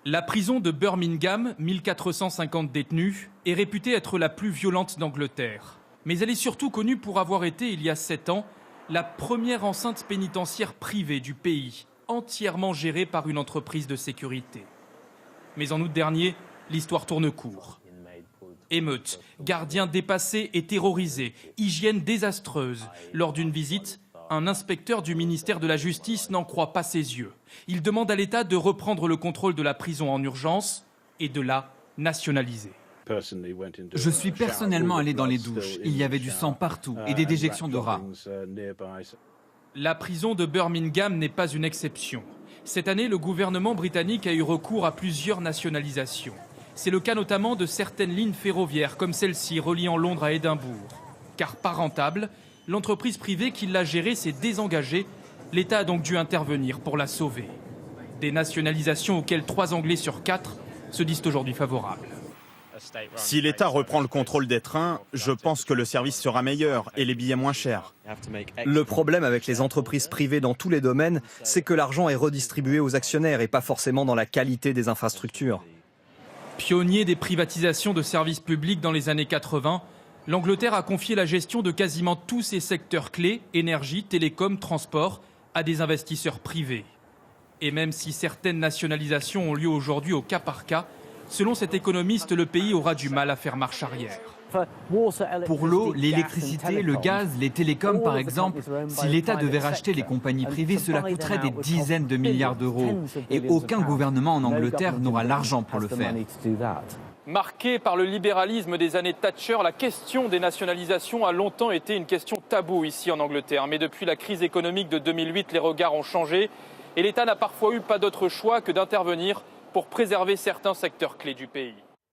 La prison de Birmingham, 1450 détenus, est réputée être la plus violente d'Angleterre. Mais elle est surtout connue pour avoir été, il y a 7 ans, la première enceinte pénitentiaire privée du pays, entièrement gérée par une entreprise de sécurité. Mais en août dernier, l'histoire tourne court. Émeutes, gardiens dépassés et terrorisés, hygiène désastreuse. Lors d'une visite, un inspecteur du ministère de la Justice n'en croit pas ses yeux. Il demande à l'État de reprendre le contrôle de la prison en urgence et de la nationaliser. Je suis personnellement allé dans les douches. Il y avait du sang partout et des déjections de rats. La prison de Birmingham n'est pas une exception. Cette année, le gouvernement britannique a eu recours à plusieurs nationalisations. C'est le cas notamment de certaines lignes ferroviaires, comme celle-ci reliant Londres à Édimbourg. Car pas rentable, l'entreprise privée qui l'a gérée s'est désengagée. L'État a donc dû intervenir pour la sauver. Des nationalisations auxquelles 3 Anglais sur 4 se disent aujourd'hui favorables. Si l'État reprend le contrôle des trains, je pense que le service sera meilleur et les billets moins chers. Le problème avec les entreprises privées dans tous les domaines, c'est que l'argent est redistribué aux actionnaires et pas forcément dans la qualité des infrastructures. Pionnier des privatisations de services publics dans les années 80, l'Angleterre a confié la gestion de quasiment tous ses secteurs clés, énergie, télécom, transport, à des investisseurs privés. Et même si certaines nationalisations ont lieu aujourd'hui au cas par cas, selon cet économiste, le pays aura du mal à faire marche arrière. Pour l'eau, l'électricité, le gaz, les télécoms par exemple, si l'État devait racheter les compagnies privées, cela coûterait des dizaines de milliards d'euros. Et aucun gouvernement en Angleterre n'aura l'argent pour le faire. Marquée par le libéralisme des années Thatcher, la question des nationalisations a longtemps été une question taboue ici en Angleterre. Mais depuis la crise économique de 2008, les regards ont changé et l'État n'a parfois eu pas d'autre choix que d'intervenir pour préserver certains secteurs clés du pays.